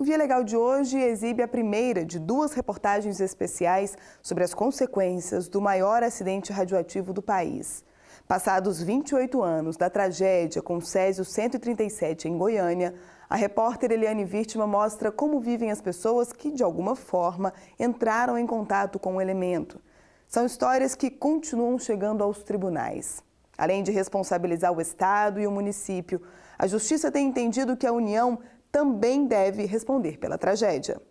O Via Legal de hoje exibe a primeira de 2 reportagens especiais sobre as consequências do maior acidente radioativo do país. Passados 28 anos da tragédia com o Césio 137 em Goiânia, a repórter Eliane Vítima mostra como vivem as pessoas que, de alguma forma, entraram em contato com o elemento. São histórias que continuam chegando aos tribunais. Além de responsabilizar o Estado e o município, a Justiça tem entendido que a União também deve responder pela tragédia. –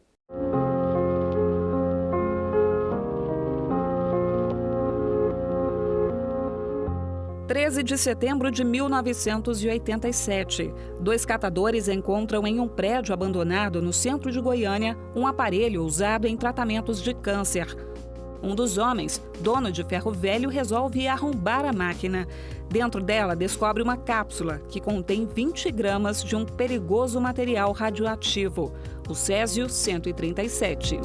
13 de setembro de 1987. 2 catadores encontram em um prédio abandonado no centro de Goiânia um aparelho usado em tratamentos de câncer. Um dos homens, dono de ferro velho, resolve arrombar a máquina. Dentro dela, descobre uma cápsula que contém 20 gramas de um perigoso material radioativo, o Césio 137.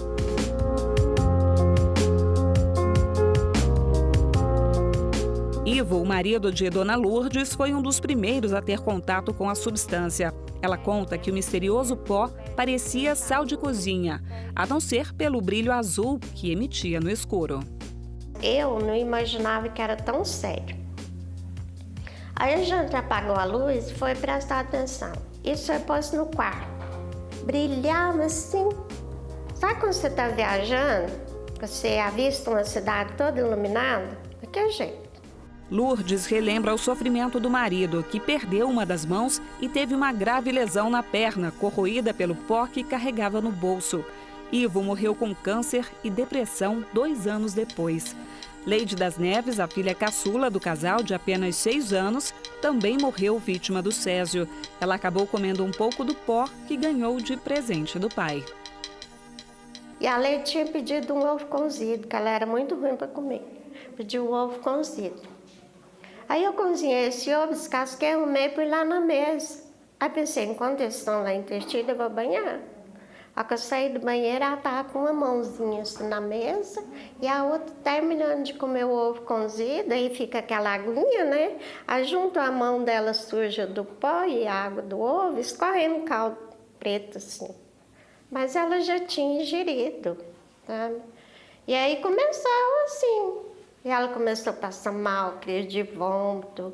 Ivo, o marido de Dona Lourdes, foi um dos primeiros a ter contato com a substância. Ela conta que o misterioso pó parecia sal de cozinha, a não ser pelo brilho azul que emitia no escuro. Eu não imaginava que era tão sério. Aí a gente apagou a luz e foi prestar atenção. Isso foi posto no quarto. Brilhava assim. Sabe quando você está viajando, você avista uma cidade toda iluminada? Daquele jeito. Lourdes relembra o sofrimento do marido, que perdeu uma das mãos e teve uma grave lesão na perna, corroída pelo pó que carregava no bolso. Ivo morreu com câncer e depressão 2 anos depois. Leide das Neves, a filha caçula do casal de apenas 6 anos, também morreu vítima do Césio. Ela acabou comendo um pouco do pó que ganhou de presente do pai. E a Leide tinha pedido um ovo cozido, que ela era muito ruim para comer. Pediu um ovo cozido. Aí eu cozinhei esse ovo, descasquei, arrumei e pus lá na mesa. Aí pensei, enquanto eles estão lá entretidos, eu vou banhar. Aí que eu saí do banheiro, ela estava com uma mãozinha assim na mesa e a outra terminando de comer o ovo cozido, aí fica aquela aguinha, né? Aí junto a mão dela suja do pó e a água do ovo, escorrendo caldo preto assim. Mas ela já tinha ingerido, sabe? E aí começou assim. E ela começou a passar mal, crise de vômito.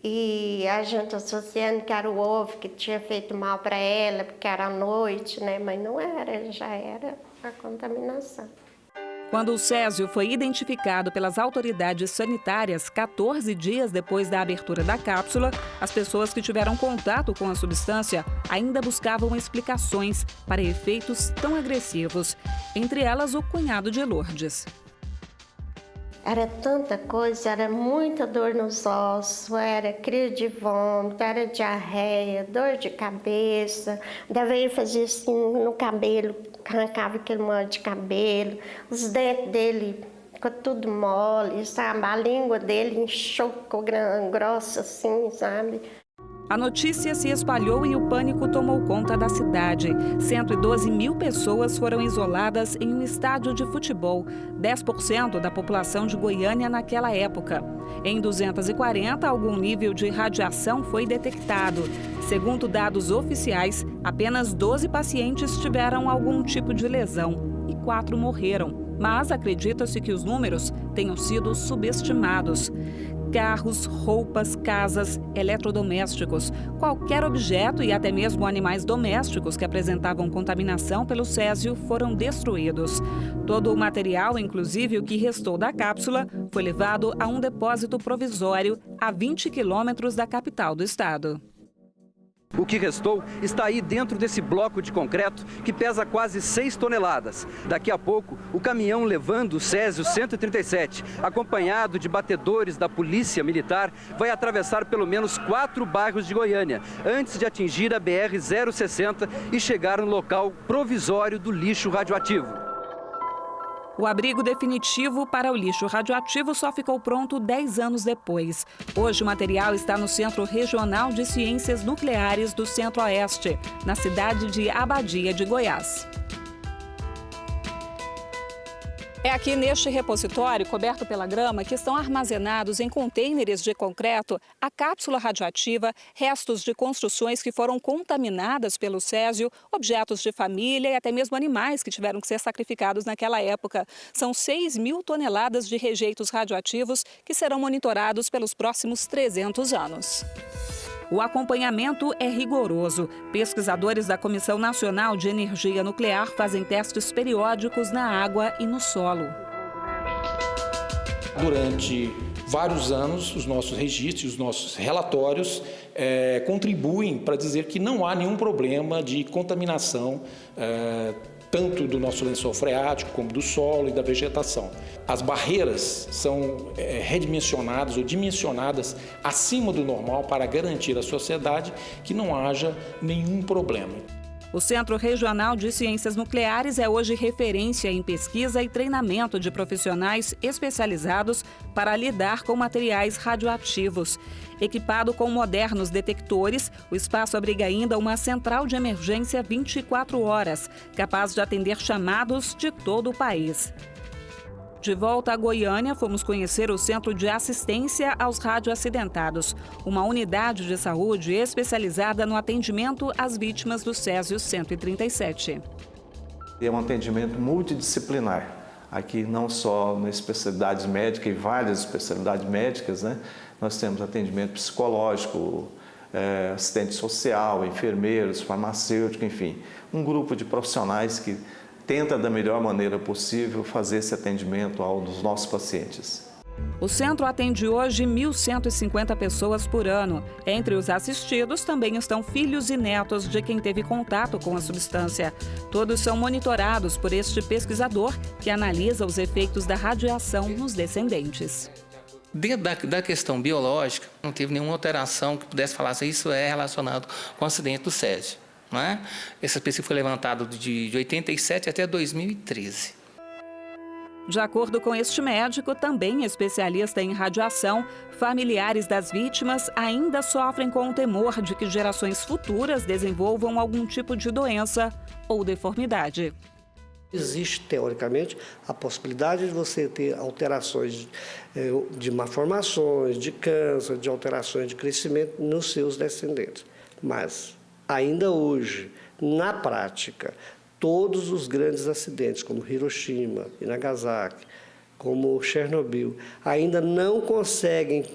E a gente associando que era o ovo que tinha feito mal para ela, porque era à noite, né? Mas não era, já era a contaminação. Quando o Césio foi identificado pelas autoridades sanitárias 14 dias depois da abertura da cápsula, as pessoas que tiveram contato com a substância ainda buscavam explicações para efeitos tão agressivos. Entre elas, o cunhado de Lourdes. Era tanta coisa, era muita dor nos ossos, era crise de vômito, era diarreia, dor de cabeça. Daí ele fazia assim no cabelo, arrancava aquele molho de cabelo, os dentes dele ficou tudo mole, sabe? A língua dele inchou, ficou grossa assim, sabe? A notícia se espalhou e o pânico tomou conta da cidade. 112 mil pessoas foram isoladas em um estádio de futebol, 10% da população de Goiânia naquela época. Em 240, algum nível de radiação foi detectado. Segundo dados oficiais, apenas 12 pacientes tiveram algum tipo de lesão e 4 morreram. Mas acredita-se que os números tenham sido subestimados. Carros, roupas, casas, eletrodomésticos, qualquer objeto e até mesmo animais domésticos que apresentavam contaminação pelo Césio foram destruídos. Todo o material, inclusive o que restou da cápsula, foi levado a um depósito provisório a 20 quilômetros da capital do estado. O que restou está aí dentro desse bloco de concreto que pesa quase 6 toneladas. Daqui a pouco, o caminhão levando o Césio 137, acompanhado de batedores da Polícia Militar, vai atravessar pelo menos 4 bairros de Goiânia, antes de atingir a BR-060 e chegar no local provisório do lixo radioativo. O abrigo definitivo para o lixo radioativo só ficou pronto 10 anos depois. Hoje o material está no Centro Regional de Ciências Nucleares do Centro-Oeste, na cidade de Abadia de Goiás. É aqui neste repositório, coberto pela grama, que estão armazenados em contêineres de concreto a cápsula radioativa, restos de construções que foram contaminadas pelo césio, objetos de família e até mesmo animais que tiveram que ser sacrificados naquela época. São 6.000 toneladas de rejeitos radioativos que serão monitorados pelos próximos 300 anos. O acompanhamento é rigoroso. Pesquisadores da Comissão Nacional de Energia Nuclear fazem testes periódicos na água e no solo. Durante vários anos, os nossos registros, os nossos relatórios contribuem para dizer que não há nenhum problema de contaminação tanto do nosso lençol freático como do solo e da vegetação. As barreiras são redimensionadas ou dimensionadas acima do normal para garantir à sociedade que não haja nenhum problema. O Centro Regional de Ciências Nucleares é hoje referência em pesquisa e treinamento de profissionais especializados para lidar com materiais radioativos. Equipado com modernos detectores, o espaço abriga ainda uma central de emergência 24 horas, capaz de atender chamados de todo o país. De volta a Goiânia, fomos conhecer o Centro de Assistência aos Radioacidentados, uma unidade de saúde especializada no atendimento às vítimas do Césio 137. É um atendimento multidisciplinar. Aqui não só nas especialidades médicas e várias especialidades médicas, né? Nós temos atendimento psicológico, assistente social, enfermeiros, farmacêutico, enfim, um grupo de profissionais que tenta da melhor maneira possível fazer esse atendimento aos nossos pacientes. O centro atende hoje 1.150 pessoas por ano. Entre os assistidos também estão filhos e netos de quem teve contato com a substância. Todos são monitorados por este pesquisador que analisa os efeitos da radiação nos descendentes. Dentro da questão biológica, não teve nenhuma alteração que pudesse falar se isso é relacionado com o acidente do césio. Não é? Essa pesquisa foi levantada de 87 até 2013. De acordo com este médico, também especialista em radiação, familiares das vítimas ainda sofrem com o temor de que gerações futuras desenvolvam algum tipo de doença ou deformidade. Existe, teoricamente, a possibilidade de você ter alterações de malformações, de câncer, de alterações de crescimento nos seus descendentes. Mas ainda hoje, na prática, todos os grandes acidentes, como Hiroshima e Nagasaki, como Chernobyl, ainda não conseguem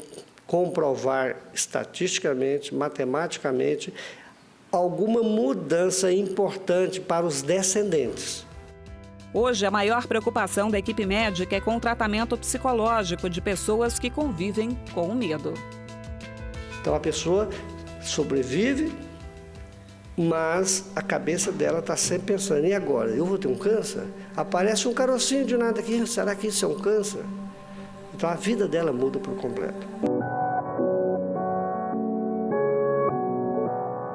comprovar estatisticamente, matematicamente, alguma mudança importante para os descendentes. Hoje, a maior preocupação da equipe médica é com o tratamento psicológico de pessoas que convivem com o medo. Então, a pessoa sobrevive, mas a cabeça dela está sempre pensando, e agora? Eu vou ter um câncer? Aparece um carocinho de nada aqui, será que isso é um câncer? Então a vida dela muda por completo.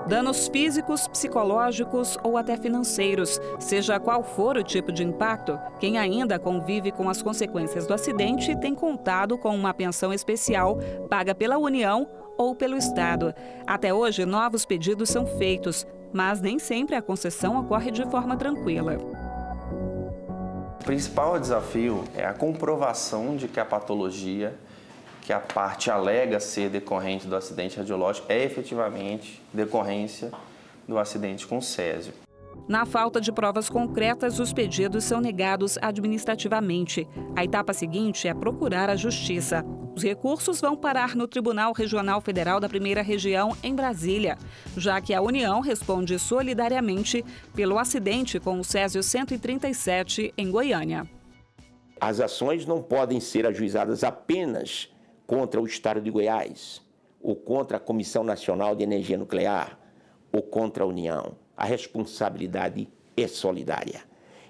Danos físicos, psicológicos ou até financeiros. Seja qual for o tipo de impacto, quem ainda convive com as consequências do acidente tem contado com uma pensão especial paga pela União ou pelo Estado. Até hoje, novos pedidos são feitos, mas nem sempre a concessão ocorre de forma tranquila. O principal desafio é a comprovação de que a patologia que a parte alega ser decorrente do acidente radiológico é efetivamente decorrência do acidente com césio. Na falta de provas concretas, os pedidos são negados administrativamente. A etapa seguinte é procurar a justiça. Os recursos vão parar no Tribunal Regional Federal da Primeira Região, em Brasília, já que a União responde solidariamente pelo acidente com o Césio 137 em Goiânia. As ações não podem ser ajuizadas apenas contra o Estado de Goiás, ou contra a Comissão Nacional de Energia Nuclear, ou contra a União. A responsabilidade é solidária.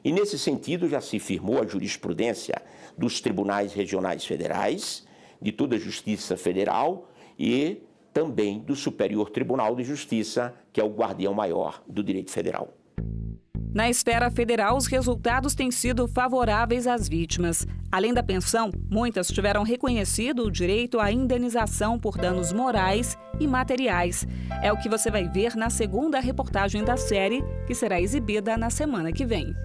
E, nesse sentido, já se firmou a jurisprudência dos tribunais regionais federais, de toda a Justiça Federal e também do Superior Tribunal de Justiça, que é o guardião maior do direito federal. Na esfera federal, os resultados têm sido favoráveis às vítimas. Além da pensão, muitas tiveram reconhecido o direito à indenização por danos morais e materiais. É o que você vai ver na segunda reportagem da série, que será exibida na semana que vem.